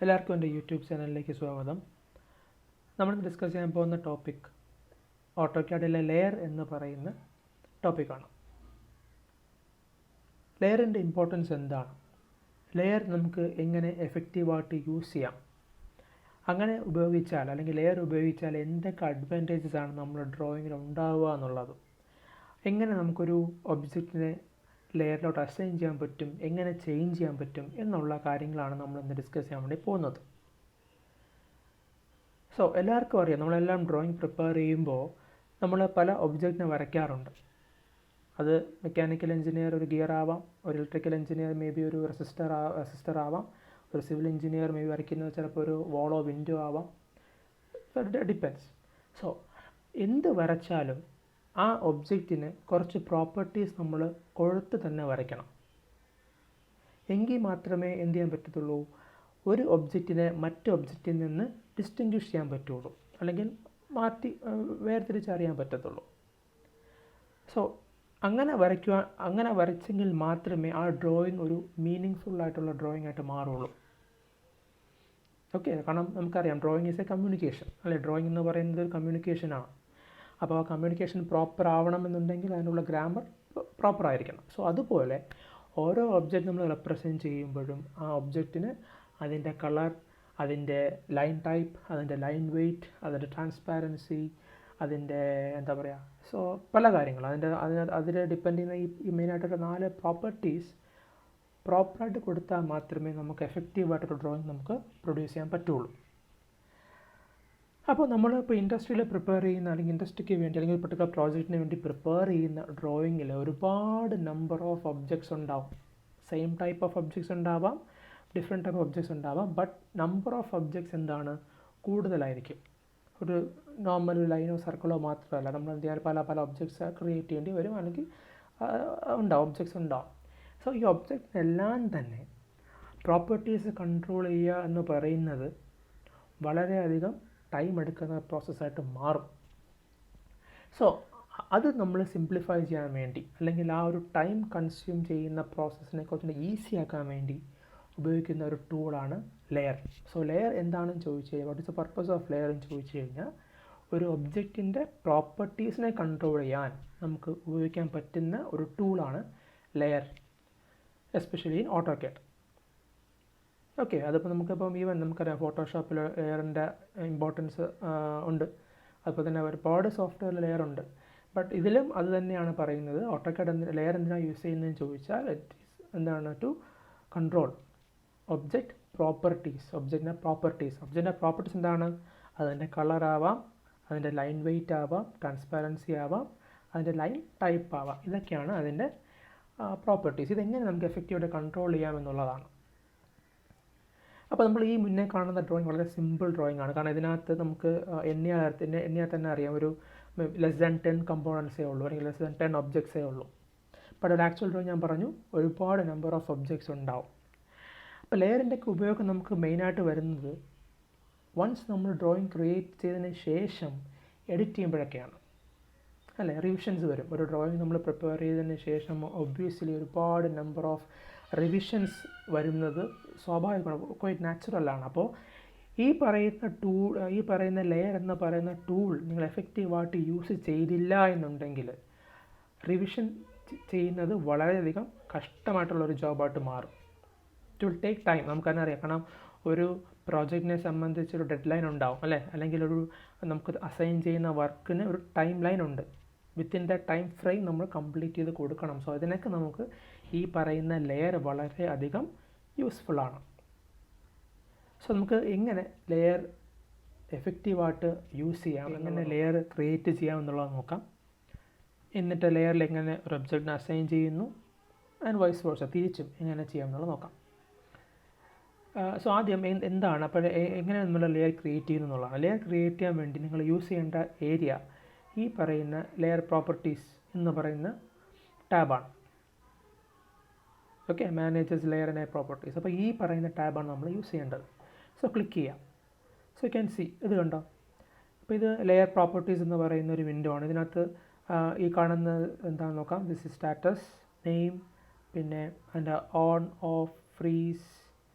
എല്ലാവർക്കും എൻ്റെ യൂട്യൂബ് ചാനലിലേക്ക് സ്വാഗതം. നമ്മൾ ഡിസ്കസ് ചെയ്യാൻ പോകുന്ന ടോപ്പിക് ഓട്ടോക്യാഡിലെ ലെയർ എന്ന് പറയുന്ന ടോപ്പിക്കാണ്. ലെയറിൻ്റെ ഇമ്പോർട്ടൻസ് എന്താണ്, ലെയർ നമുക്ക് എങ്ങനെ എഫക്റ്റീവായിട്ട് യൂസ് ചെയ്യാം, അങ്ങനെ ഉപയോഗിച്ചാൽ അല്ലെങ്കിൽ ലെയർ ഉപയോഗിച്ചാൽ എന്തൊക്കെ അഡ്വാൻറ്റേജസ് ആണ് നമ്മുടെ ഡ്രോയിങ്ങിൽ ഉണ്ടാവുക എന്നുള്ളത്, എങ്ങനെ നമുക്കൊരു ഒബ്ജക്റ്റിനെ ലെയറിലോട്ട് അസൈൻ ചെയ്യാൻ പറ്റും, എങ്ങനെ ചേഞ്ച് ചെയ്യാൻ പറ്റും എന്നുള്ള കാര്യങ്ങളാണ് നമ്മൾ ഇന്ന് ഡിസ്കസ് ചെയ്യാൻ വേണ്ടി പോകുന്നത്. സോ എല്ലാവർക്കും അറിയാം, നമ്മളെല്ലാം ഡ്രോയിങ് പ്രിപ്പയർ ചെയ്യുമ്പോൾ നമ്മൾ പല ഒബ്ജക്റ്റിനെ വരയ്ക്കാറുണ്ട്. അത് മെക്കാനിക്കൽ എഞ്ചിനീയർ ഒരു ഗിയർ ആവാം, ഒരു ഇലക്ട്രിക്കൽ എഞ്ചിനീയർ മേ ബി ഒരു റെസിസ്റ്റർ ആവാം, ഒരു സിവിൽ എഞ്ചിനീയർ മേ ബി വരയ്ക്കുന്നത് ചിലപ്പോൾ ഒരു വാളോ വിൻഡോ ആവാം. ഡിപ്പെൻസ്. സോ എന്ത് വരച്ചാലും ആ ഒബ്ജക്റ്റിന് കുറച്ച് പ്രോപ്പർട്ടീസ് നമ്മൾ കൊടുത്ത് തന്നെ വരയ്ക്കണം. എങ്കിൽ മാത്രമേ എന്ത് ചെയ്യാൻ പറ്റത്തുള്ളൂ, ഒരു ഒബ്ജക്റ്റിനെ മറ്റ് ഒബ്ജക്റ്റിൽ നിന്ന് ഡിസ്റ്റിങ്ക്വിഷ് ചെയ്യാൻ പറ്റുള്ളൂ, അല്ലെങ്കിൽ മാറ്റി വേർതിരിച്ചറിയാൻ പറ്റത്തുള്ളൂ. സോ അങ്ങനെ വരച്ചെങ്കിൽ മാത്രമേ ആ ഡ്രോയിങ് ഒരു മീനിങ് ഫുള്ളായിട്ടുള്ള ഡ്രോയിങ് ആയിട്ട് മാറുള്ളൂ. ഓക്കെ, കാരണം നമുക്കറിയാം ഡ്രോയിങ് ഈസ് എ കമ്മ്യൂണിക്കേഷൻ, അല്ലേ? ഡ്രോയിങ് എന്ന് പറയുന്നത് ഒരു കമ്മ്യൂണിക്കേഷനാണ്. അപ്പോൾ ആ കമ്മ്യൂണിക്കേഷൻ പ്രോപ്പർ ആവണമെന്നുണ്ടെങ്കിൽ അതിനുള്ള ഗ്രാമർ പ്രോപ്പർ ആയിരിക്കണം. സോ അതുപോലെ ഓരോ ഒബ്ജക്റ്റ് നമ്മൾ റെപ്രസെൻറ്റ് ചെയ്യുമ്പോഴും ആ ഒബ്ജക്റ്റിന് അതിൻ്റെ കളർ, അതിൻ്റെ ലൈൻ ടൈപ്പ്, അതിൻ്റെ ലൈൻ വെയ്റ്റ്, അതിൻ്റെ ട്രാൻസ്പാരൻസി, അതിൻ്റെ എന്താ പറയുക, സോ പല കാര്യങ്ങൾ അതിൽ ഡിപ്പെൻഡ് ചെയ്യുന്ന ഈ മെയിനായിട്ടൊരു 4 പ്രോപ്പർട്ടീസ് പ്രോപ്പറായിട്ട് കൊടുത്താൽ മാത്രമേ നമുക്ക് എഫക്റ്റീവായിട്ടൊരു ഡ്രോയിങ് നമുക്ക് പ്രൊഡ്യൂസ് ചെയ്യാൻ പറ്റുള്ളൂ. അപ്പോൾ നമ്മളിപ്പോൾ ഇൻഡസ്ട്രിയിൽ പ്രിപ്പയർ ചെയ്യുന്ന അല്ലെങ്കിൽ ഇൻഡസ്ട്രിക്ക് വേണ്ടി അല്ലെങ്കിൽ പെർട്ടിക്കുലർ പ്രോജക്റ്റിന് വേണ്ടി പ്രിപ്പയർ ചെയ്യുന്ന ഡ്രോയിങ്ങിൽ ഒരുപാട് നമ്പർ ഓഫ് ഒബ്ജക്ട്സ് ഉണ്ടാവും. സെയിം ടൈപ്പ് ഓഫ് ഒബ്ജക്ട്സ് ഉണ്ടാവാം, ഡിഫറെൻറ്റ് ടൈപ്പ് ഓഫ് ഒബ്ജക്ട്സ് ഉണ്ടാവാം, ബട്ട് നമ്പർ ഓഫ് ഒബ്ജക്ട്സ് എന്താണ് കൂടുതലായിരിക്കും. ഒരു നോർമൽ ലൈനോ സർക്കിളോ മാത്രമല്ല, നമ്മൾ എന്ത് ചെയ്യാൻ പല ഒബ്ജക്ട്സ് ക്രിയേറ്റ് ചെയ്യേണ്ടി വരും, അല്ലെങ്കിൽ ഒബ്ജക്ട്സ് ഉണ്ടാവും. സോ ഈ ഒബ്ജക്റ്റിനെല്ലാം തന്നെ പ്രോപ്പർട്ടീസ് കൺട്രോൾ ചെയ്യുക എന്ന് പറയുന്നത് വളരെയധികം ടൈം എടുക്കുന്ന പ്രോസസ്സായിട്ട് മാറും. സോ അത് നമ്മൾ സിംപ്ലിഫൈ ചെയ്യാൻ വേണ്ടി, അല്ലെങ്കിൽ ആ ഒരു ടൈം കൺസ്യൂം ചെയ്യുന്ന പ്രോസസ്സിനെ കുറച്ചുകൂടി ഈസി ആക്കാൻ വേണ്ടി ഉപയോഗിക്കുന്ന ഒരു ടൂളാണ് ലെയർ. സോ ലെയർ എന്താണെന്ന് ചോദിച്ചു കഴിഞ്ഞാൽ, what is the purpose of layer എന്ന് ചോദിച്ചു കഴിഞ്ഞാൽ, ഒരു ഒബ്ജക്റ്റിൻ്റെ പ്രോപ്പർട്ടീസിനെ കൺട്രോൾ ചെയ്യാൻ നമുക്ക് ഉപയോഗിക്കാൻ പറ്റുന്ന ഒരു ടൂളാണ് layer, especially in AutoCAD. Okay, അതിപ്പോൾ നമുക്കറിയാം ഫോട്ടോഷോപ്പിൽ ലെയറിൻ്റെ ഇമ്പോർട്ടൻസ് ഉണ്ട്, അതുപോലെ തന്നെ ഒരുപാട് സോഫ്റ്റ്വെയറിൽ ലെയർ ഉണ്ട്. ബട്ട് ഇതിലും അത് തന്നെയാണ് പറയുന്നത്. ഓട്ടോക്യാഡ് ലെയർ എന്തിനാണ് യൂസ് ചെയ്യുന്നതെന്ന് ചോദിച്ചാൽ, എന്താണ്, ടു കൺട്രോൾ ഒബ്ജക്റ്റ് പ്രോപ്പർട്ടീസ്. ഒബ്ജക്റ്റിൻ്റെ പ്രോപ്പർട്ടീസ് എന്താണ്? അതിൻ്റെ കളറാവാം, അതിൻ്റെ ലൈൻ വെയ്റ്റ് ആവാം, ട്രാൻസ്പാരൻസി ആവാം, അതിൻ്റെ ലൈൻ ടൈപ്പ് ആവാം. ഇതൊക്കെയാണ് അതിൻ്റെ പ്രോപ്പർട്ടീസ്. ഇതെങ്ങനെ നമുക്ക് എഫക്റ്റീവായിട്ട് കൺട്രോൾ ചെയ്യാമെന്നുള്ളതാണ്. അപ്പോൾ നമ്മൾ ഈ മുന്നേ കാണുന്ന ഡ്രോയിങ് വളരെ സിമ്പിൾ ഡ്രോയിങ് ആണ്. കാരണം ഇതിനകത്ത് നമുക്ക് എണ്ണിയാൽ തന്നെ അറിയാം, ഒരു ലെസ് ദാൻ 10 കമ്പോണൻസേ ഉള്ളൂ, അല്ലെങ്കിൽ ലെസ് ദാൻ 10 ഒബ്ജക്ട്സേ ഉള്ളൂ. ബട്ട് ഒരു ആക്ച്വൽ ഡ്രോയിങ് ഞാൻ പറഞ്ഞു ഒരുപാട് നമ്പർ ഓഫ് ഒബ്ജക്ട്സ് ഉണ്ടാവും. അപ്പോൾ ലെയറിൻ്റെ ഒക്കെ ഉപയോഗം നമുക്ക് മെയിനായിട്ട് വരുന്നത് വൺസ് നമ്മൾ ഡ്രോയിങ് ക്രിയേറ്റ് ചെയ്തതിന് ശേഷം എഡിറ്റ് ചെയ്യുമ്പോഴൊക്കെയാണ്, അല്ലേ? റിവിഷൻസ് വരും. ഒരു ഡ്രോയിങ് നമ്മൾ പ്രിപ്പയർ ചെയ്തതിന് ശേഷം ഒബ്വിയസ്ലി ഒരുപാട് നമ്പർ ഓഫ് റിവിഷൻസ് വരുന്നത് സ്വാഭാവികമാണ്, ക്വൈറ്റ് നാച്ചുറലാണ്. അപ്പോൾ ഈ പറയുന്ന ലെയർ എന്ന് പറയുന്ന ടൂൾ നിങ്ങൾ എഫക്റ്റീവായിട്ട് യൂസ് ചെയ്തില്ല എന്നുണ്ടെങ്കിൽ റിവിഷൻ ചെയ്യുന്നത് വളരെയധികം കഷ്ടമായിട്ടുള്ളൊരു ജോബായിട്ട് മാറും. It will take time. നമുക്കതന്നെ അറിയാം, കാരണം ഒരു പ്രോജക്റ്റിനെ സംബന്ധിച്ചൊരു ഡെഡ് ലൈൻ ഉണ്ടാവും, അല്ലേ? അല്ലെങ്കിൽ നമുക്ക് അസൈൻ ചെയ്യുന്ന വർക്കിന് ഒരു ടൈം ലൈൻ ഉണ്ട്. വിത്തിൻ ദ ടൈം ഫ്രെയിം നമ്മൾ കംപ്ലീറ്റ് ചെയ്ത് കൊടുക്കണം. സോ അതിനൊക്കെ നമുക്ക് ഈ പറയുന്ന ലെയർ വളരെ അധികം യൂസ്ഫുള്ളാണ്. സോ നമുക്ക് എങ്ങനെ ലെയർ എഫക്റ്റീവായിട്ട് യൂസ് ചെയ്യാം, എങ്ങനെ ലെയർ ക്രിയേറ്റ് ചെയ്യാം എന്നുള്ളത് നോക്കാം. എന്നിട്ട് ലെയറിൽ എങ്ങനെ ഒരു ഒബ്ജക്റ്റിനെ അസൈൻ ചെയ്യുന്നു, ആൻഡ് വൈസ് വേഴ്സ തിരിച്ചും എങ്ങനെ ചെയ്യാം എന്നുള്ളത് നോക്കാം. സോ ആദ്യം എന്താണ്, അപ്പോൾ എങ്ങനെ നമ്മൾ ലെയർ ക്രിയേറ്റ് ചെയ്യുന്നു എന്നുള്ളതാണ്. ലെയർ ക്രിയേറ്റ് ചെയ്യാൻ വേണ്ടി നിങ്ങൾ യൂസ് ചെയ്യേണ്ട ഏരിയ ഈ പറയുന്ന ലെയർ പ്രോപ്പർട്ടീസ് എന്ന് പറയുന്ന ടാബാണ്. Okay, manages layer and properties. അപ്പോൾ ഈ പറയുന്ന ടാബാണ് നമ്മൾ യൂസ് ചെയ്യേണ്ടത്. സോ ക്ലിക്ക് ചെയ്യാം. സോ യു ക്യാൻ സി, ഇത് കണ്ടോ, അപ്പോൾ ഇത് ലെയർ പ്രോപ്പർട്ടീസ് എന്ന് പറയുന്ന ഒരു വിൻഡോ ആണ്. ഇതിനകത്ത് ഈ കാണുന്ന എന്താണെന്ന് നോക്കാം. ദിസ് ഇസ് സ്റ്റാറ്റസ്, നെയിം, പിന്നെ അതിൻ്റെ ഓൺ, ഓഫ്, ഫ്രീസ്,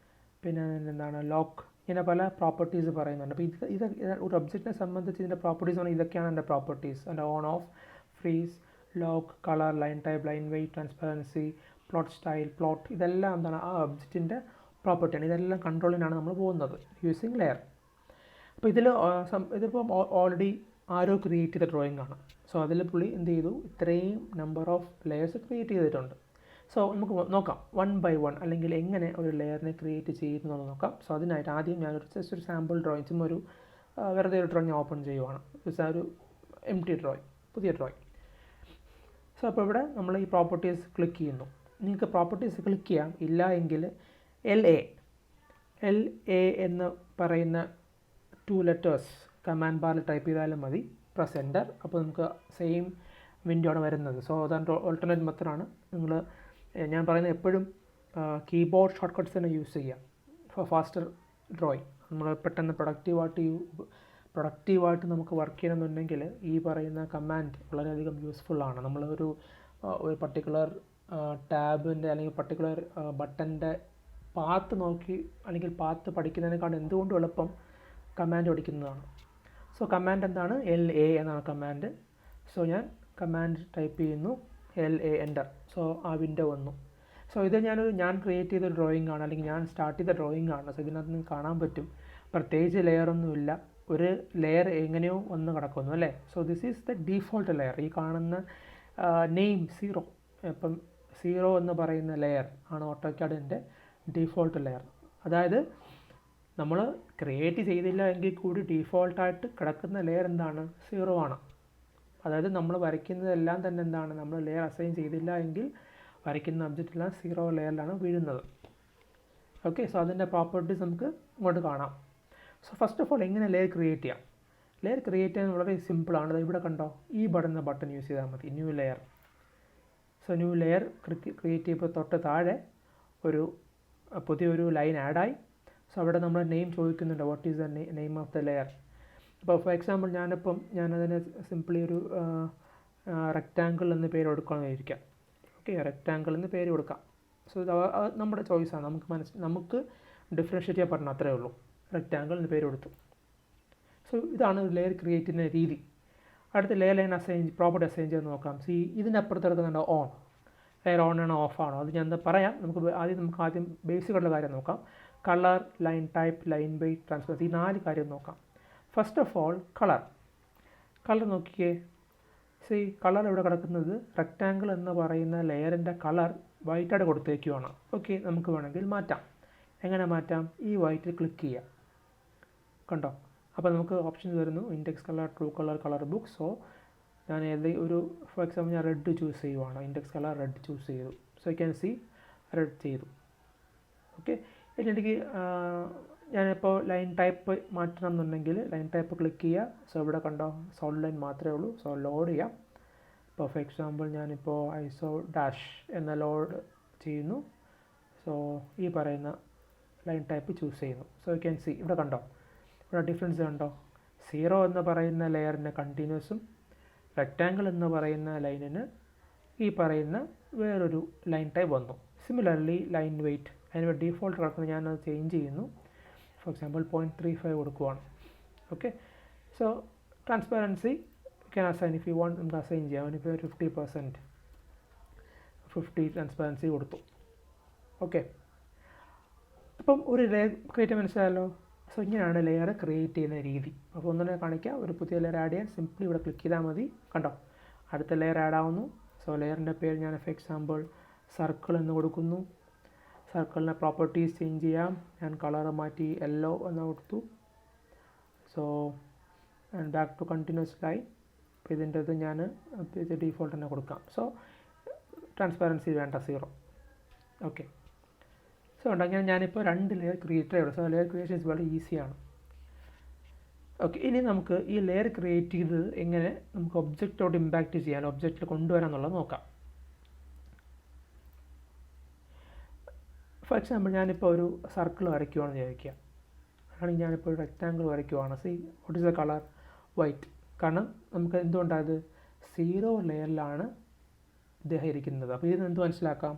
പിന്നെ എന്താണ് ലോക്ക്, ഇങ്ങനെ പല പ്രോപ്പർട്ടീസ് പറയുന്നുണ്ട്. അപ്പോൾ ഇത് ഒരു ഒബ്ജക്റ്റിനെ സംബന്ധിച്ച് ഇതിൻ്റെ പ്രോപ്പർട്ടീസ് പറഞ്ഞാൽ ഇതൊക്കെയാണ് എൻ്റെ പ്രോപ്പർട്ടീസ്. എൻ്റെ on off, freeze, lock, colour, line type, line weight, transparency, plot style, plot, ഇതെല്ലാം എന്താണ് ആ ഒബ്ജക്റ്റിൻ്റെ പ്രോപ്പർട്ടിയാണ്. ഇതെല്ലാം കൺട്രോളിനാണ് നമ്മൾ പോകുന്നത് യൂസിങ് ലെയർ. അപ്പോൾ ഇതിപ്പം ഓൾറെഡി ആരോ ക്രിയേറ്റ് ചെയ്ത ഡ്രോയിങ് ആണ്. സോ അതിൽ പുള്ളി എന്ത് ചെയ്തു, ഇത്രയും നമ്പർ ഓഫ് ലെയേഴ്സ് ക്രിയേറ്റ് ചെയ്തിട്ടുണ്ട്. സോ നമുക്ക് നോക്കാം 1 by 1 അല്ലെങ്കിൽ എങ്ങനെ ഒരു ലെയറിനെ ക്രിയേറ്റ് ചെയ്യുന്നത് നോക്കാം. സോ അതിനായിട്ട് ആദ്യം ഞാനൊരു ജസ്റ്റ് ഒരു സാമ്പിൾ ഡ്രോയിങ്, ചുമ്മാ ഒരു വെറുതെ ഒരു ഡ്രോയിങ് ഓപ്പൺ ചെയ്യുവാണ്. ഒരു എംപ്റ്റി ഡ്രോയിങ്, പുതിയ ഡ്രോയിങ്. സോ അപ്പോൾ ഇവിടെ നമ്മൾ ഈ പ്രോപ്പർട്ടീസ് ക്ലിക്ക് ചെയ്യുന്നു. നിങ്ങൾക്ക് പ്രോപ്പർട്ടീസ് ക്ലിക്ക് ചെയ്യാം, ഇല്ല എങ്കിൽ LA എന്ന് പറയുന്ന 2 letters കമാൻഡ് ബാറിൽ ടൈപ്പ് ചെയ്താലും മതി. Press enter. അപ്പോൾ നമുക്ക് സെയിം വിൻഡോ ആണ് വരുന്നത്. സോ അതാണ് ഓൾട്ടർനേറ്റ് മെത്തഡാണ്. ഞാൻ പറയുന്നത് എപ്പോഴും കീബോർഡ് ഷോർട്ട് കട്ട്സ് തന്നെ യൂസ് ചെയ്യുക ഫോർ ഫാസ്റ്റർ ഡ്രോയിങ്. നമ്മൾ പെട്ടെന്ന് പ്രൊഡക്റ്റീവായിട്ട് നമുക്ക് വർക്ക് ചെയ്യണമെന്നുണ്ടെങ്കിൽ ഈ പറയുന്ന കമാൻഡ് വളരെയധികം യൂസ്ഫുള്ളാണ്. നമ്മൾ ഒരു പർട്ടിക്കുലർ ടാബിൻ്റെ അല്ലെങ്കിൽ പർട്ടിക്കുലർ ബട്ടൻ്റെ പാത്ത് നോക്കി അല്ലെങ്കിൽ പാത്ത് പഠിക്കുന്നതിനേക്കാൾ എന്തുകൊണ്ടും എളുപ്പം കമാൻഡ് പഠിക്കുന്നതാണ്. സോ കമാൻഡ് എന്താണ്, LA എന്നാണ് കമാൻഡ്. സോ ഞാൻ കമാൻഡ് ടൈപ്പ് ചെയ്യുന്നു, LA എൻ്റർ. സോ ആ വിൻഡോ വന്നു. സോ ഇത് ഞാൻ ക്രിയേറ്റ് ചെയ്ത ഡ്രോയിങ് ആണ്, അല്ലെങ്കിൽ ഞാൻ സ്റ്റാർട്ട് ചെയ്ത ഡ്രോയിങ് ആണ്. സോ ഇതിനകത്ത് നിങ്ങൾക്ക് കാണാൻ പറ്റും പ്രത്യേകിച്ച് ലെയറൊന്നുമില്ല, ഒരു ലെയർ എങ്ങനെയോ വന്ന് കിടക്കുന്നു അല്ലേ. So this is the default layer. ഈ കാണുന്ന നെയിം 0, ഇപ്പം 0 എന്ന് പറയുന്ന ലെയർ ആണ് ഓട്ടോക്യാഡിൻ്റെ ഡീഫോൾട്ട് ലെയർ. അതായത് നമ്മൾ ക്രിയേറ്റ് ചെയ്തില്ല എങ്കിൽ കൂടി ഡീഫോൾട്ടായിട്ട് കിടക്കുന്ന ലെയർ എന്താണ്, 0 ആണ്. അതായത് നമ്മൾ വരയ്ക്കുന്നതെല്ലാം തന്നെ എന്താണ്, നമ്മൾ ലെയർ അസൈൻ ചെയ്തില്ല എങ്കിൽ വരയ്ക്കുന്ന ഒബ്ജക്റ്റെല്ലാം 0 ലെയറിലാണ് വീഴുന്നത്. ഓക്കെ, സോ അതിൻ്റെ പ്രോപ്പർട്ടീസ് നമുക്ക് ഇങ്ങോട്ട് കാണാം. സോ ഫസ്റ്റ് ഓഫ് ഓൾ എങ്ങനെ ലെയർ ക്രിയേറ്റ് ചെയ്യാം. ലെയർ ക്രിയേറ്റ് ചെയ്യാൻ വളരെ സിമ്പിളാണ്. ഇവിടെ കണ്ടോ, ഈ ബട്ടൺ യൂസ് ചെയ്താൽ മതി, new layer. So new layer create ചെയ്യുമ്പോൾ തൊട്ട് താഴെ പുതിയൊരു ലൈൻ ആഡായി. സോ അവിടെ നമ്മൾ നെയിം ചോദിക്കുന്നുണ്ട്, what is the name of the layer. അപ്പോൾ ഫോർ എക്സാമ്പിൾ ഞാനതിന് സിംപ്ലി ഒരു റെക്റ്റാങ്കിൾ എന്ന് പേര് കൊടുക്കണമെന്നിരിക്കാം. ഓക്കെ, റെക്റ്റാങ്കിൾ എന്ന് പേര് കൊടുക്കാം. സോ ഇത് നമ്മുടെ ചോയ്സാണ്, നമുക്ക് ഡിഫറൻഷ്യേറ്റ് ചെയ്യാൻ പറഞ്ഞാൽ അത്രയേ ഉള്ളൂ. റെക്റ്റാങ്കിൾ എന്ന് പേര് കൊടുത്തു. സോ ഇതാണ് ലെയർ ക്രിയേറ്റ് ചെയ്യുന്ന രീതി. അടുത്ത ലെയർ ലൈൻ പ്രോപ്പർട്ടി അസൈൻ ചെയ്ത് നോക്കാം. ഇതിനപ്പുറത്ത് എടുക്കുന്നുണ്ട് ഓൺ. ലെയർ ഓൺ ആണോ ഓഫ് ആണോ അത് ഞാൻ പറയാം. നമുക്ക് ആദ്യം ബേസിക്കായിട്ടുള്ള കാര്യം നോക്കാം. Colour, line type, line weight, transparency, ഈ 4 കാര്യം നോക്കാം. ഫസ്റ്റ് ഓഫ് ഓൾ കളർ നോക്കിയേ. കളർ ഇവിടെ കിടക്കുന്നത് റെക്റ്റാങ്കിൾ എന്ന് പറയുന്ന ലെയറിൻ്റെ കളർ വൈറ്റായിട്ട് കൊടുത്തേക്കുവാണ്. ഓക്കെ, നമുക്ക് വേണമെങ്കിൽ മാറ്റാം. എങ്ങനെ മാറ്റാം, ഈ വൈറ്റിൽ ക്ലിക്ക് ചെയ്യാം. കണ്ടോ, അപ്പോൾ നമുക്ക് ഓപ്ഷൻസ് വരുന്നു, index colour, true colour, colour book. So ഞാൻ ഫോർ എക്സാമ്പിൾ ഞാൻ റെഡ് ചൂസ് ചെയ്യുവാണ്. ഇൻഡെക്സ് കളർ റെഡ് ചൂസ് ചെയ്തു. So you can C red ചെയ്തു. ഓക്കെ, എനിക്ക് ഞാനിപ്പോൾ ലൈൻ ടൈപ്പ് മാറ്റണം എന്നുണ്ടെങ്കിൽ ലൈൻ ടൈപ്പ് ക്ലിക്ക് ചെയ്യുക. സോ ഇവിടെ കണ്ടോ, സോളിഡ് ലൈൻ മാത്രമേ ഉള്ളൂ. സോ ലോഡ് ചെയ്യാം. ഇപ്പോൾ ഫോർ എക്സാമ്പിൾ ഞാനിപ്പോൾ ഐസോ ഡാഷ് എന്ന ലോഡ് ചെയ്യുന്നു. സോ ഈ പറയുന്ന ലൈൻ ടൈപ്പ് ചൂസ് ചെയ്യുന്നു. സോ യു ക്യാൻ സി ഇവിടെ കണ്ടോ, ഇവിടെ ഡിഫറൻസ് കണ്ടോ. 0 എന്ന് പറയുന്ന ലെയറിന് കണ്ടിന്യൂസും റെക്റ്റാങ്കിൾ എന്ന് പറയുന്ന ലൈനിന് ഈ പറയുന്ന വേറൊരു ലൈൻ ടൈപ്പ് വന്നു. സിമിലർലി ലൈൻ വെയ്റ്റ്, അതിന് ഡീഫോൾട്ട് കിടക്കുന്നത് ഞാനത് ചേഞ്ച് ചെയ്യുന്നു. ഫോർ എക്സാമ്പിൾ 0.35 കൊടുക്കുവാണ്. Okay, so transparency can assign if you want, നമുക്ക് അസൈൻ ചെയ്യാം. അതിനിപ്പോൾ 50% 50 ട്രാൻസ്പെറൻസി കൊടുത്തു. ഓക്കെ, അപ്പം ഒരു ലെയർ ക്രിയേറ്റ് മനസ്സിലായല്ലോ. സോ ഇങ്ങനെയാണ് ലെയർ ക്രിയേറ്റ് ചെയ്യുന്ന രീതി. അപ്പോൾ ഒന്നിനെ കാണിക്കാം. ഒരു പുതിയ ലെയർ ആഡ് ചെയ്യാൻ സിംപ്ലി ഇവിടെ ക്ലിക്ക് ചെയ്താൽ മതി. കണ്ടോ, അടുത്ത ലെയർ ആഡ് ആവുന്നു. സോ ലെയറിൻ്റെ പേര് ഞാൻ ഫോർ എക്സാമ്പിൾ സർക്കിൾ എന്ന് കൊടുക്കുന്നു. സർക്കിളിൻ്റെ പ്രോപ്പർട്ടീസ് ചേഞ്ച് ചെയ്യാം. ഞാൻ കളർ മാറ്റി യെല്ലോ എന്ന് കൊടുത്തു. So back to continuous line. അപ്പോൾ ഇതിൻ്റെത് ഞാൻ ഡീഫോൾട്ട് തന്നെ കൊടുക്കാം. സോ ട്രാൻസ്പെറൻസി വേണ്ട 0. ഓക്കെ, സോ അങ്ങനെ ഞാനിപ്പോൾ 2 ലെയർ ക്രിയേറ്റ് ചെയ്തു. സോ ലെയർ ക്രിയേഷൻസ് വളരെ ഈസിയാണ്. ഓക്കെ, ഇനി നമുക്ക് ഈ ലെയർ ക്രിയേറ്റ് ചെയ്തത് എങ്ങനെ നമുക്ക് ഒബ്ജക്റ്റോട് ഇമ്പാക്റ്റ് ചെയ്യാൻ, ഒബ്ജക്റ്റിൽ കൊണ്ടുവരാമെന്നുള്ളത് നോക്കാം. ഫോർ എക്സാമ്പിൾ ഞാനിപ്പോൾ ഒരു സർക്കിൾ വരയ്ക്കുവാണെന്ന് വിചാരിക്കുക. ആണെങ്കിൽ ഞാനിപ്പോൾ ഒരു റെക്റ്റാങ്കിൾ വരയ്ക്കുവാണ്. What is the colour, white. കാരണം നമുക്ക് എന്തുകൊണ്ടായത് 0 ലെയറിലാണ് ഇദ്ദേഹം ഇരിക്കുന്നത്. അപ്പോൾ ഇതിന് എന്ത് മനസ്സിലാക്കാം,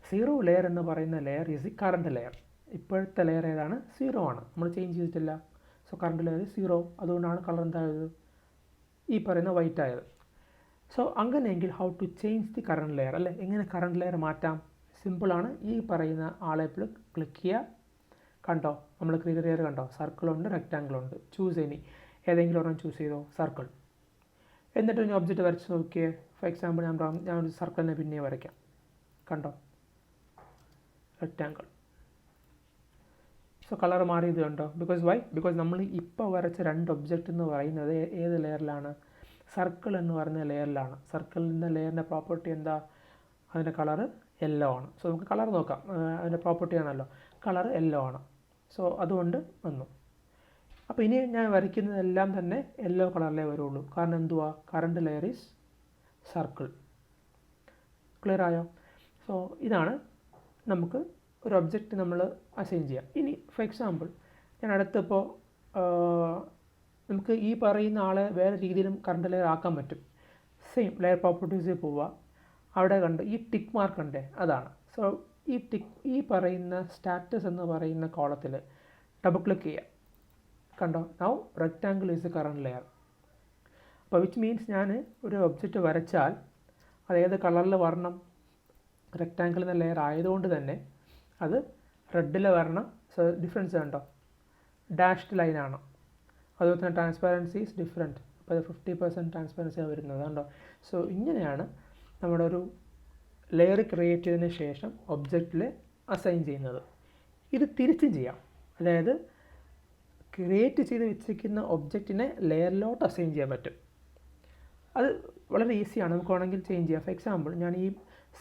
0 ലെയർ എന്ന് പറയുന്ന layer is the current layer. ഇപ്പോഴത്തെ ലെയർ ഏതാണ്? 0 ആണ്. നമ്മൾ ചേഞ്ച് ചെയ്തിട്ടില്ല. So current layer 0. അതുകൊണ്ടാണ് കളർ എന്തായത്? ഈ പറയുന്ന വൈറ്റ് ആയത്. സോ അങ്ങനെയെങ്കിൽ how to change the current layer അല്ലേ? എങ്ങനെ കറണ്ട് ലെയർ മാറ്റാം? സിമ്പിളാണ്. ഈ പറയുന്ന ആളെ ക്ലിക്ക് ചെയ്യുക. കണ്ടോ, നമ്മൾ ക്രിയേറ്റ് ലെയർ കണ്ടോ? സർക്കിളുണ്ട്, റെക്റ്റാങ്കിളുണ്ട്. ചൂസ് എനി, ഏതെങ്കിലും ഒരെണ്ണം ചൂസ് ചെയ്തോ, സർക്കിൾ. എന്നിട്ട് ഒരു ഒബ്ജക്റ്റ് വരച്ച് നോക്കിയേ. ഫോർ എക്സാമ്പിൾ ഞാൻ ഒരു സർക്കിളിനെ പിന്നെ വരയ്ക്കാം. കണ്ടോ, റെക്റ്റാങ്കിൾ. സോ കളർ മാറിയത് കണ്ടോ? ബിക്കോസ് നമ്മൾ ഇപ്പോൾ വരച്ച 2 ഒബ്ജക്റ്റ് എന്ന് പറയുന്നത് ഏത് ലെയറിലാണ്? സർക്കിൾ എന്ന് പറയുന്ന ലെയറിലാണ്. സർക്കിളിൻ്റെ ലെയറിൻ്റെ പ്രോപ്പർട്ടി എന്താ? അതിൻ്റെ കളർ യെല്ലോ ആണ്. സോ നമുക്ക് കളർ നോക്കാം. അതിൻ്റെ പ്രോപ്പർട്ടി ആണല്ലോ, കളർ യെല്ലോ ആണ്. സോ അതുകൊണ്ട് വന്നു. അപ്പോൾ ഇനി ഞാൻ വരയ്ക്കുന്നതെല്ലാം തന്നെ യെല്ലോ കളറിലേ വരുള്ളൂ. കാരണം എന്തുവാ? Current layer is circle. Clear ആയോ? സോ ഇതാണ് നമുക്ക് ഒരു ഒബ്ജക്റ്റ് നമ്മൾ അസൈൻ ചെയ്യാം. ഇനി ഫോർ എക്സാമ്പിൾ ഞാൻ അടുത്തിപ്പോൾ നമുക്ക് ഈ പറയുന്ന ആളെ വേറെ രീതിയിലും കറണ്ട് ലെയർ ആക്കാൻ പറ്റും. സെയിം ലെയർ പ്രോപ്പർട്ടീസിൽ പോവുക. അവിടെ കണ്ട് ഈ ടിക്ക് മാർക്ക് ഉണ്ടേ, അതാണ്. സോ ഈ പറയുന്ന സ്റ്റാറ്റസ് എന്ന് പറയുന്ന കോളത്തിൽ ഡബിൾ ക്ലിക്ക് ചെയ്യുക. കണ്ടോ, now rectangle is A current layer. അപ്പോൾ വിച്ച് മീൻസ് ഞാൻ ഒരു ഒബ്ജക്റ്റ് വരച്ചാൽ അത് ഏത് കളറിൽ വരണം? റെക്റ്റാങ്കിൾ എന്ന ലെയർ ആയതുകൊണ്ട് തന്നെ അത് റെഡിൽ വരണം. സോ ഡിഫറൻസ് കണ്ടോ, ഡാഷ്ഡ് ലൈനാണ്. അതുപോലെ തന്നെ ട്രാൻസ്പാരൻസി ഈസ് ഡിഫറെൻറ്റ്. അപ്പോൾ അത് 50% ട്രാൻസ്പാരൻസിയാണ് വരുന്നത് കണ്ടോ. സോ ഇങ്ങനെയാണ് നമ്മുടെ ഒരു ലെയർ ക്രിയേറ്റ് ചെയ്തതിന് ശേഷം ഒബ്ജക്റ്റിൽ അസൈൻ ചെയ്യുന്നത്. ഇത് തിരിച്ചും ചെയ്യാം. അതായത് ക്രിയേറ്റ് ചെയ്ത് വെച്ചിരിക്കുന്ന ഒബ്ജക്റ്റിനെ ലെയറിലോട്ട് അസൈൻ ചെയ്യാൻ പറ്റും. അത് വളരെ ഈസിയാണ്. നമുക്ക് വേണമെങ്കിൽ ചേഞ്ച് ചെയ്യാം. ഫോർ എക്സാമ്പിൾ ഞാൻ ഈ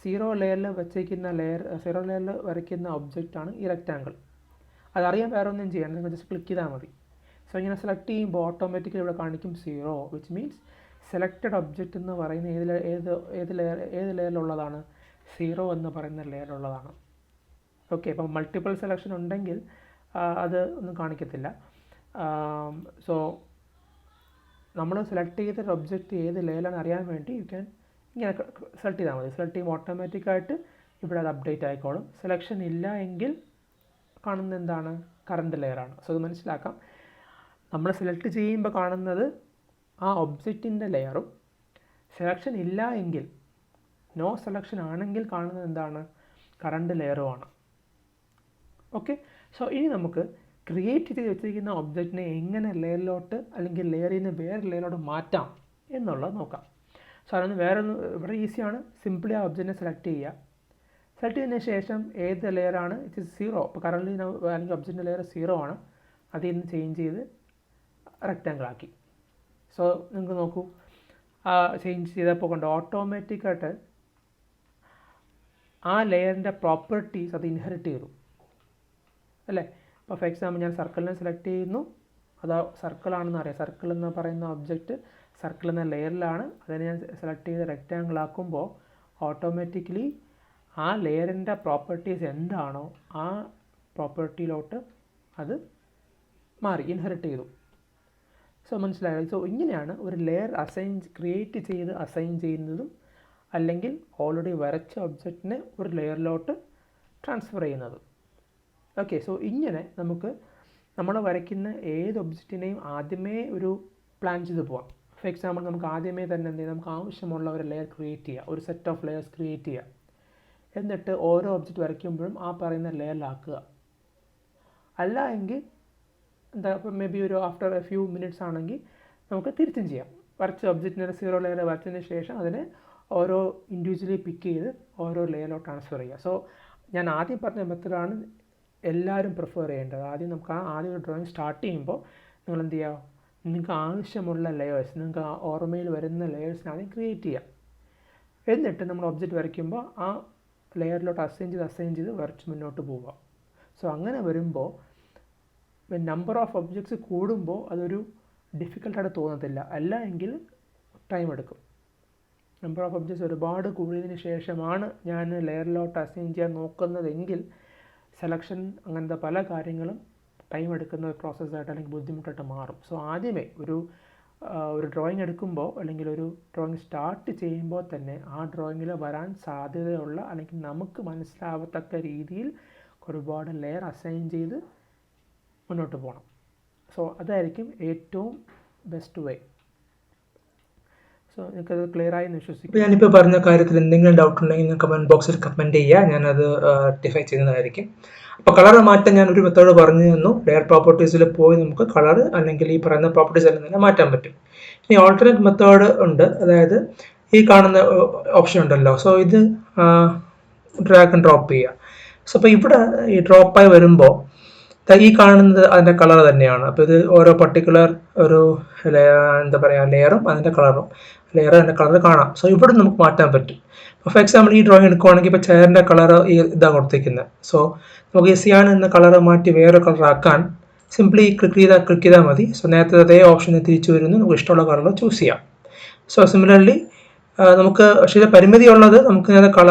0 ലെയറിൽ വെച്ചിരിക്കുന്ന 0 ലെയറിൽ വരയ്ക്കുന്ന ഒബ്ജക്റ്റാണ് ഈ റെക്റ്റാങ്കിൾ. അതറിയാൻ വേറെ ഒന്നും ചെയ്യണം, നിങ്ങൾ ജസ്റ്റ് ക്ലിക്ക് ചെയ്താൽ മതി. സോ ഇങ്ങനെ സെലക്ട് ചെയ്യുമ്പോൾ ഓട്ടോമാറ്റിക്കലി ഇവിടെ കാണിക്കും 0, വിച്ച് മീൻസ് സെലക്റ്റഡ് ഒബ്ജക്റ്റ് എന്ന് പറയുന്ന ഏത് ലെയറിലുള്ളതാണ്? 0 എന്ന് പറയുന്ന ലെയറിലുള്ളതാണ്. ഓക്കെ, അപ്പം മൾട്ടിപ്പിൾ സെലക്ഷൻ ഉണ്ടെങ്കിൽ അത് ഒന്നും കാണിക്കത്തില്ല. സോ നമ്മൾ സെലക്ട് ചെയ്ത ഒബ്ജക്റ്റ് ഏത് ലെയറിലാണ് അറിയാൻ വേണ്ടി ഇങ്ങനെ സെലക്ട് ചെയ്താൽ മതി. സെലക്ട് ചെയ്യുമ്പോൾ ഓട്ടോമാറ്റിക്കായിട്ട് ഇവിടെ അത് അപ്ഡേറ്റ് ആയിക്കോളും. സെലക്ഷൻ ഇല്ല എങ്കിൽ കാണുന്നത് എന്താണ്? കറണ്ട് ലെയറാണ്. സോ അത് മനസ്സിലാക്കാം. നമ്മൾ സെലക്ട് ചെയ്യുമ്പോൾ കാണുന്നത് ആ ഒബ്ജക്റ്റിൻ്റെ ലെയറും, സെലക്ഷൻ ഇല്ല എങ്കിൽ, നോ സെലക്ഷൻ ആണെങ്കിൽ കാണുന്നത് എന്താണ്? കറണ്ട് ലെയറുമാണ്. ഓക്കെ, സോ ഇനി നമുക്ക് ക്രിയേറ്റ് ചെയ്ത് വെച്ചിരിക്കുന്ന ഒബ്ജക്റ്റിനെ എങ്ങനെ ലെയറിലോട്ട് അല്ലെങ്കിൽ ലെയറിൽ നിന്ന് വേറെ ലെയറിലോട്ട് മാറ്റാം എന്നുള്ളത് നോക്കാം. സോ അതൊന്ന് വളരെ ഈസിയാണ്. സിംപിളി ആ ഒബ്ജക്റ്റിനെ സെലക്ട് ചെയ്യുക. സെലക്ട് ചെയ്തതിന് ശേഷം ഏത് ലെയറാണ്? It is 0. ഇപ്പോൾ കറൻറ്റ്ലി അല്ലെങ്കിൽ ഒബ്ജക്റ്റിൻ്റെ ലെയർ 0 ആണ്. അതിൽ നിന്ന് ചേഞ്ച് ചെയ്ത് റെക്റ്റാങ്കിൾ ആക്കി. സോ നിങ്ങൾക്ക് നോക്കൂ, ചേഞ്ച് ചെയ്തപ്പോൾ കൊണ്ട് ഓട്ടോമാറ്റിക്കായിട്ട് ആ ലെയറിൻ്റെ പ്രോപ്പർട്ടീസ് അത് ഇൻഹെറിറ്റ് ചെയ്തു അല്ലേ. ഇപ്പോൾ ഫോർ എക്സാമ്പിൾ ഞാൻ സർക്കിളിനെ സെലക്ട് ചെയ്യുന്നു. അത് സർക്കിളാണെന്ന് അറിയാം. സർക്കിൾ എന്ന് പറയുന്ന ഒബ്ജക്റ്റ് സർക്കിൾ എന്ന ലെയറിലാണ്. അതിനെ ഞാൻ സെലക്ട് ചെയ്ത് റെക്റ്റാങ്കിൾ ആക്കുമ്പോൾ ഓട്ടോമാറ്റിക്കലി ആ ലെയറിൻ്റെ പ്രോപ്പർട്ടീസ് എന്താണോ ആ പ്രോപ്പർട്ടിയിലോട്ട് അത് മാറി, ഇൻഹെറിറ്റ് ചെയ്തു. സോ മനസ്സിലായോ? സോ ഇങ്ങനെയാണ് ഒരു ലെയർ ക്രിയേറ്റ് ചെയ്ത് അസൈൻ ചെയ്യുന്നതും അല്ലെങ്കിൽ ഓൾറെഡി വരച്ച ഒബ്ജക്റ്റിനെ ഒരു ലെയറിലോട്ട് ട്രാൻസ്ഫർ ചെയ്യുന്നത്. ഓക്കെ, സോ ഇങ്ങനെ നമുക്ക് നമ്മൾ വരയ്ക്കുന്ന ഏത് ഒബ്ജക്റ്റിനെയും ആദ്യമേ ഒരു പ്ലാൻ ചെയ്ത് പോവാം. ഫോർ എക്സാമ്പിൾ നമുക്ക് ആദ്യമേ തന്നെ എന്ത് ചെയ്യാം? നമുക്ക് ആവശ്യമുള്ള ഒരു ലെയർ ക്രിയേറ്റ് ചെയ്യുക, ഒരു സെറ്റ് ഓഫ് ലെയേഴ്സ് ക്രിയേറ്റ് ചെയ്യുക. എന്നിട്ട് ഓരോ ഒബ്ജക്റ്റ് വരയ്ക്കുമ്പോഴും ആ പറയുന്ന ലെയറിലാക്കുക. അല്ല എങ്കിൽ എന്താ, ഇപ്പം മേ ബി ഒരു ആഫ്റ്റർ എ ഫ്യൂ മിനിറ്റ്സ് ആണെങ്കിൽ നമുക്ക് തിരിച്ചും ചെയ്യാം. വരച്ച ഒബ്ജക്റ്റിനെ 0 ലെയർ വരച്ചതിന് ശേഷം അതിനെ ഓരോ ഇൻഡിവിജ്വലി പിക്ക് ചെയ്ത് ഓരോ ലെയറിലോട്ട് ട്രാൻസ്ഫർ ചെയ്യുക. സോ ഞാൻ ആദ്യം പറഞ്ഞ മെത്തഡാണ് എല്ലാവരും പ്രിഫർ ചെയ്യേണ്ടത്. ആദ്യം നമുക്ക് ആദ്യം ഒരു ഡ്രോയിങ് സ്റ്റാർട്ട് ചെയ്യുമ്പോൾ നിങ്ങൾ എന്ത് ചെയ്യുക? നിങ്ങൾക്ക് ആവശ്യമുള്ള ലെയേഴ്സ്, നിങ്ങൾക്ക് ഓർമ്മയിൽ വരുന്ന ലെയേഴ്സിനെ ആദ്യം ക്രിയേറ്റ് ചെയ്യാം. എന്നിട്ട് നമ്മൾ ഒബ്ജക്റ്റ് വരയ്ക്കുമ്പോൾ ആ ലെയറിലോട്ട് അസൈൻ ചെയ്ത് വരച്ച് മുന്നോട്ട് പോവുക. സോ അങ്ങനെ വരുമ്പോൾ നമ്പർ ഓഫ് ഒബ്ജക്ട്സ് കൂടുമ്പോൾ അതൊരു ഡിഫിക്കൽട്ടായിട്ട് തോന്നത്തില്ല. അല്ല എങ്കിൽ ടൈം എടുക്കും. നമ്പർ ഓഫ് ഒബ്ജക്ട്സ് ഒരുപാട് കൂടിയതിന് ശേഷമാണ് ഞാൻ ലെയറിലോട്ട് അസൈൻ ചെയ്യാൻ നോക്കുന്നതെങ്കിൽ സെലക്ഷൻ അങ്ങനത്തെ പല കാര്യങ്ങളും ടൈം എടുക്കുന്ന ഒരു പ്രോസസ്സായിട്ട് അല്ലെങ്കിൽ ബുദ്ധിമുട്ടായിട്ട് മാറും. സോ ആദ്യമേ ഒരു ഡ്രോയിങ് എടുക്കുമ്പോൾ അല്ലെങ്കിൽ ഒരു ഡ്രോയിങ് സ്റ്റാർട്ട് ചെയ്യുമ്പോൾ തന്നെ ആ ഡ്രോയിങ്ങിൽ വരാൻ സാധ്യതയുള്ള അല്ലെങ്കിൽ നമുക്ക് മനസ്സിലാവത്തക്ക രീതിയിൽ ഒരുപാട് ലെയർ അസൈൻ ചെയ്ത് മുന്നോട്ട് പോകണം. സോ അതായിരിക്കും ഏറ്റവും ബെസ്റ്റ് വേ. സോ നിങ്ങൾക്കത് ക്ലിയർ ആയി എന്ന് വിശ്വസിക്കും. ഞാനിപ്പോൾ പറഞ്ഞ കാര്യത്തിൽ എന്തെങ്കിലും ഡൗട്ട് ഉണ്ടെങ്കിൽ നിങ്ങൾ കമൻറ്റ് ബോക്സിൽ കമൻറ്റ് ചെയ്യുക, ഞാനത് റെക്ടിഫൈ ചെയ്യുന്നതായിരിക്കും. അപ്പോൾ കളർ മാറ്റാൻ ഞാൻ ഒരു മെത്തേഡ് പറഞ്ഞു തന്നു. ലെയർ പ്രോപ്പർട്ടീസിൽ പോയി നമുക്ക് കളർ അല്ലെങ്കിൽ ഈ പറയുന്ന പ്രോപ്പർട്ടീസ് എല്ലാം തന്നെ മാറ്റാൻ പറ്റും. ഇനി ഓൾട്ടർനേറ്റ് മെത്തേഡ് ഉണ്ട്, അതായത് ഈ കാണുന്ന ഓപ്ഷൻ ഉണ്ടല്ലോ. സോ ഇത് ഡ്രാഗ് ആൻഡ് ഡ്രോപ്പ് ചെയ്യുക. സോ അപ്പോൾ ഇവിടെ ഈ ഡ്രോപ്പായി വരുമ്പോൾ ഈ കാണുന്നത് അതിൻ്റെ കളർ തന്നെയാണ്. അപ്പോൾ ഇത് ഓരോ പർട്ടിക്കുലർ ഒരു എന്താ പറയുക ലെയറും അതിൻ്റെ കളറും, ലെയർ അതിൻ്റെ കളർ കാണാം. സോ ഇവിടെ നമുക്ക് മാറ്റാൻ പറ്റും. ഫോർ എക്സാമ്പിൾ ഈ ഡ്രോയിങ് എടുക്കുവാണെങ്കിൽ ഇപ്പോൾ ചെയറിൻ്റെ കളർ ഈ ഇതാണ് കൊടുത്തിരിക്കുന്നത്. സോ നമുക്ക് ഈ സിയാൻ എന്ന കളർ മാറ്റി വേറെ കളറാക്കാൻ സിംപ്ലി ക്ലിക്ക് ചെയ്താൽ മതി. സോ നേരത്തെ അതേ ഓപ്ഷന് തിരിച്ചു വരുന്നു, നമുക്ക് ഇഷ്ടമുള്ള കളർ ചൂസ് ചെയ്യാം. സോ സിമിലർലി നമുക്ക് പക്ഷേ പരിമിതി ഉള്ളത് നമുക്ക്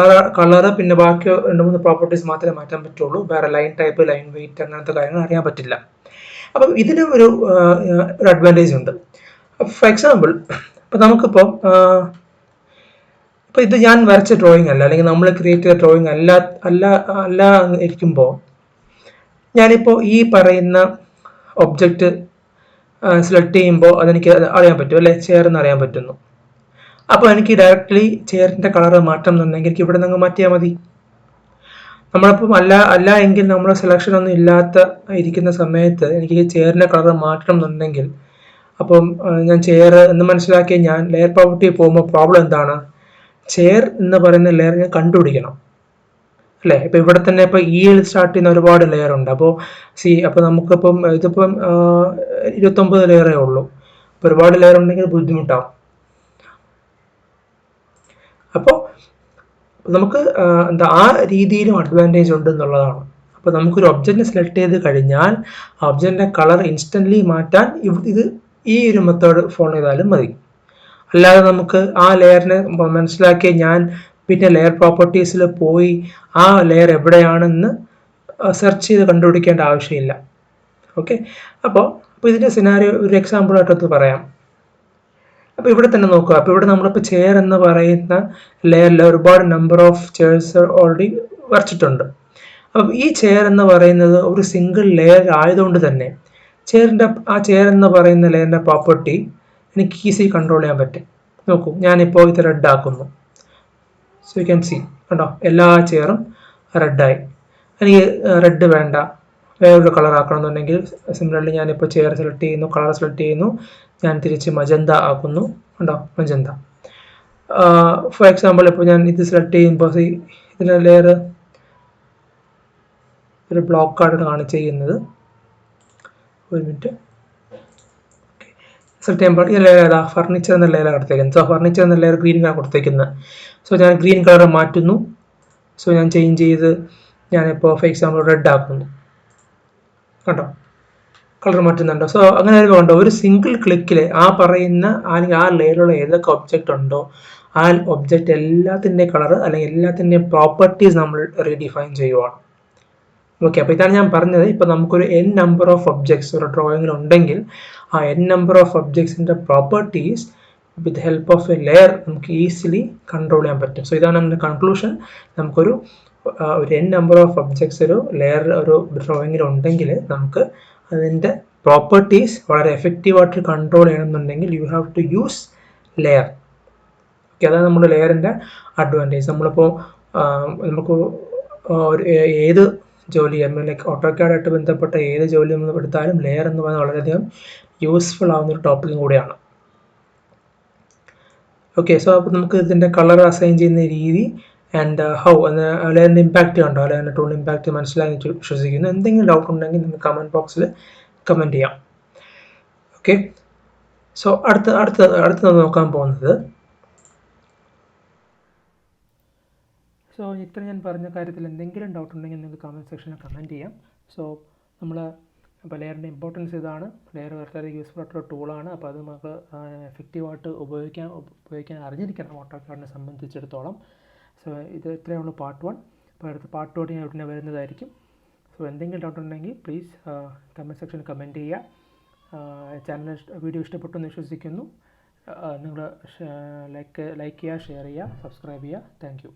കളറ് പിന്നെ ബാക്കി 2-3 പ്രോപ്പർട്ടീസ് മാത്രമേ മാറ്റാൻ പറ്റുള്ളൂ. വേറെ ലൈൻ ടൈപ്പ്, ലൈൻ വെയിറ്റ് അങ്ങനത്തെ കാര്യങ്ങൾ അറിയാൻ പറ്റില്ല. അപ്പം ഇതിന് ഒരു അഡ്വാൻറ്റേജ് ഉണ്ട്. ഫോർ എക്സാമ്പിൾ ഇപ്പം നമുക്കിപ്പോൾ ഇപ്പോൾ ഇത് ഞാൻ വരച്ച ഡ്രോയിങ് അല്ല, അല്ലെങ്കിൽ നമ്മൾ ക്രിയേറ്റ് ചെയ്ത ഡ്രോയിങ് അല്ല ഇരിക്കുമ്പോൾ ഞാനിപ്പോൾ ഈ പറയുന്ന ഒബ്ജക്റ്റ് സെലക്ട് ചെയ്യുമ്പോൾ അതെനിക്ക് അറിയാൻ പറ്റും അല്ലേ, ചെയർന്ന് അറിയാൻ പറ്റുന്നു. അപ്പോൾ എനിക്ക് ഡയറക്റ്റ്ലി ചെയറിൻ്റെ കളർ മാറ്റണം എന്നുണ്ടെങ്കിൽ എനിക്ക് ഇവിടെ നിന്ന് മാറ്റിയാൽ മതി. നമ്മളിപ്പം അല്ല എങ്കിൽ നമ്മൾ സെലക്ഷൻ ഒന്നും ഇരിക്കുന്ന സമയത്ത് എനിക്ക് ഈ ചെയറിൻ്റെ കളർ മാറ്റണം എന്നുണ്ടെങ്കിൽ അപ്പം ഞാൻ ചെയർ എന്ന് മനസ്സിലാക്കിയ ഞാൻ ലെയർ പ്രോപ്പർട്ടി പോകുമ്പോൾ പ്രോബ്ലം എന്താണ്, ചെയർ എന്ന് പറയുന്ന ലെയർ ഞാൻ കണ്ടുപിടിക്കണം അല്ലേ. ഇപ്പോൾ ഇവിടെ തന്നെ ഇപ്പോൾ ഇയിൽ സ്റ്റാർട്ട് ചെയ്യുന്ന ഒരുപാട് ലെയർ ഉണ്ട്. അപ്പോൾ അപ്പോൾ നമുക്കിപ്പം ഇതിപ്പം 29 ലെയറേ ഉള്ളൂ. അപ്പോൾ ഒരുപാട് ലെയർ ഉണ്ടെങ്കിൽ ബുദ്ധിമുട്ടാവും. അപ്പോൾ നമുക്ക് ആ രീതിയിലും അഡ്വാൻറ്റേജ് ഉണ്ട് എന്നുള്ളതാണ്. അപ്പോൾ നമുക്കൊരു ഒബ്ജക്റ്റിനെ സെലക്ട് ചെയ്ത് കഴിഞ്ഞാൽ ആ ഒബ്ജക്റ്റിൻ്റെ കളർ ഇൻസ്റ്റൻ്റ്ലി മാറ്റാൻ ഈ ഒരു മെത്തേഡ് ഫോളോ ചെയ്താലും മതി. അല്ലാതെ നമുക്ക് ആ ലെയറിനെ മനസ്സിലാക്കി ഞാൻ പിന്നെ ലെയർ പ്രോപ്പർട്ടീസിൽ പോയി ആ ലെയർ എവിടെയാണെന്ന് സെർച്ച് ചെയ്ത് കണ്ടുപിടിക്കേണ്ട ആവശ്യമില്ല. ഓക്കെ, അപ്പോൾ ഇതിൻ്റെ സിനാരിയോ ഒരു എക്സാമ്പിളായിട്ടൊന്ന് പറയാം. അപ്പോൾ ഇവിടെ തന്നെ നോക്കുക. അപ്പോൾ ഇവിടെ നമ്മളിപ്പോൾ ചെയർ എന്ന് പറയുന്ന ലെയറിൽ ഒരുപാട് നമ്പർ ഓഫ് ചെയർസ് ഓൾറെഡി വരച്ചിട്ടുണ്ട്. അപ്പം ഈ ചെയർ എന്ന് പറയുന്നത് ഒരു സിംഗിൾ ലെയർ ആയതുകൊണ്ട് തന്നെ ആ ചെയർ എന്ന് പറയുന്ന ലെയറിൻ്റെ പ്രോപ്പർട്ടി എനിക്ക് ഈസി കൺട്രോൾ ചെയ്യാൻ പറ്റും. നോക്കൂ, ഞാനിപ്പോൾ ഇത് റെഡ് ആക്കുന്നു. സോ യു ക്യാൻ സി, കണ്ടോ, എല്ലാ ചെയറും റെഡായി. എനിക്ക് റെഡ് വേണ്ട, വേറൊരു കളർ ആക്കണമെന്നുണ്ടെങ്കിൽ സിമിലർലി ഞാനിപ്പോൾ ചെയർ സെലക്ട് ചെയ്യുന്നു, കളർ സെലക്ട് ചെയ്യുന്നു, ഞാൻ തിരിച്ച് മജന്ത ആക്കുന്നു. ഉണ്ടോ, മജന്ത. ഫോർ എക്സാമ്പിൾ ഇപ്പോൾ ഞാൻ ഇത് സെലക്ട് ചെയ്യുമ്പോൾ ഇതിൻ്റെ ലെയർ ഒരു ബ്ലോക്ക് ആയിട്ടാണ് ചെയ്യുന്നത്. ഒരു മിനിറ്റ്. സെലക്ട് ചെയ്യുമ്പോൾ ഈ ലെയർ ഏതാ, ഫർണിച്ചർ എന്ന ലെയർ കൊടുത്തേക്കുന്നത്. സോ ഫർണിച്ചർ എന്ന ലെയർ ഗ്രീൻ കളർ കൊടുത്തേക്കുന്നത്. സോ ഞാൻ ഗ്രീൻ കളർ മാറ്റുന്നു. സോ ഞാൻ ചേഞ്ച് ചെയ്ത് ഞാനിപ്പോൾ ഫോർ എക്സാമ്പിൾ റെഡ് ആക്കുന്നു. കണ്ടോ, കളർ മാറ്റുന്നുണ്ടോ. സോ അങ്ങനെ കണ്ടോ, ഒരു സിംഗിൾ ക്ലിക്കിൽ ആ പറയുന്ന അല്ലെങ്കിൽ ആ ലെയറിലുള്ള ഏതൊക്കെ ഒബ്ജക്റ്റ് ഉണ്ടോ ആ ഒബ്ജക്റ്റ് എല്ലാത്തിൻ്റെയും കളർ അല്ലെങ്കിൽ എല്ലാത്തിൻ്റെയും പ്രോപ്പർട്ടീസ് നമ്മൾ റീഡിഫൈൻ ചെയ്യുവാണ്. ഓക്കെ, അപ്പോൾ ഇതാണ് ഞാൻ പറഞ്ഞത്. ഇപ്പോൾ നമുക്കൊരു n നമ്പർ ഓഫ് ഒബ്ജക്ട്സ് ഒരു ഡ്രോയിങ്ങിൽ ഉണ്ടെങ്കിൽ ആ n നമ്പർ ഓഫ് ഒബ്ജക്ട്സിൻ്റെ properties with help of a layer നമുക്ക് ഈസിലി കൺട്രോൾ ചെയ്യാൻ പറ്റും. സോ ഇതാണ് നമ്മുടെ കൺക്ലൂഷൻ. നമുക്കൊരു n നമ്പർ ഓഫ് ഒബ്ജക്ട്സ് ഒരു ലെയർ ഒരു ഡ്രോയിങ്ങിൽ ഉണ്ടെങ്കിൽ നമുക്ക് അതിൻ്റെ പ്രോപ്പർട്ടീസ് വളരെ എഫക്റ്റീവായിട്ട് കൺട്രോൾ ചെയ്യണമെന്നുണ്ടെങ്കിൽ you have to use layer. Okay, അതാണ് നമ്മുടെ ലെയറിൻ്റെ അഡ്വാൻറ്റേജ്. നമ്മളിപ്പോൾ നമുക്ക് ഏത് ജോലി ലൈക്ക് ഓട്ടോക്യാഡായിട്ട് ബന്ധപ്പെട്ട ഏത് ജോലി നമ്മൾ എടുത്താലും ലെയർ എന്ന് പറയുന്നത് വളരെയധികം യൂസ്ഫുൾ ആവുന്നൊരു ടോപ്പിക്കും കൂടിയാണ്. ഓക്കെ, സോ അപ്പോൾ നമുക്ക് ഇതിൻ്റെ കളർ അസൈൻ ചെയ്യുന്ന രീതി ആൻഡ് ഹൗ ലെയറിൻ്റെ ഇമ്പാക്റ്റ് കണ്ടോ, ലെയറിൻ്റെ ടൂൾ ഇമ്പാക്റ്റ് മനസ്സിലായി വിശ്വസിക്കുന്നു. എന്തെങ്കിലും ഡൗട്ട് ഉണ്ടെങ്കിൽ നിങ്ങൾ കമൻറ്റ് ബോക്സിൽ കമൻറ്റ് ചെയ്യാം. ഓക്കെ, സോ അടുത്ത നോക്കാൻ പോകുന്നത്, സോ ഇത്ര ഞാൻ പറഞ്ഞ കാര്യത്തിൽ എന്തെങ്കിലും ഡൗട്ട് ഉണ്ടെങ്കിൽ നിങ്ങൾക്ക് കമൻറ്റ് സെക്ഷനിൽ കമൻറ്റ് ചെയ്യാം. സോ നമ്മൾ അപ്പോൾ ലെയറിൻ്റെ ഇമ്പോർട്ടൻസ് ഇതാണ്. ലെയർ വളരെ യൂസ്ഫുൾ ആയിട്ടുള്ള ടൂളാണ്. അപ്പോൾ അത് നമുക്ക് എഫക്റ്റീവായിട്ട് ഉപയോഗിക്കാൻ അറിഞ്ഞിരിക്കണം ഓട്ടോക്യാഡിനെ സംബന്ധിച്ചിടത്തോളം. സോ ഇത് ഇത്രയേ ഉള്ളൂ പാർട്ട് 1. അപ്പോൾ അടുത്ത പാർട്ട് 2 ഞാൻ ഉടനെ വരുന്നതായിരിക്കും. സോ എന്തെങ്കിലും ഡൗട്ട് ഉണ്ടെങ്കിൽ പ്ലീസ് കമൻറ്റ് സെക്ഷനിൽ കമൻറ്റ് ചെയ്യുക. ചാനൽ വീഡിയോ ഇഷ്ടപ്പെട്ടു എന്ന് വിശ്വസിക്കുന്നു. നിങ്ങൾ ലൈക്ക് ചെയ്യുക, ഷെയർ ചെയ്യുക, സബ്സ്ക്രൈബ് ചെയ്യുക. Thank you.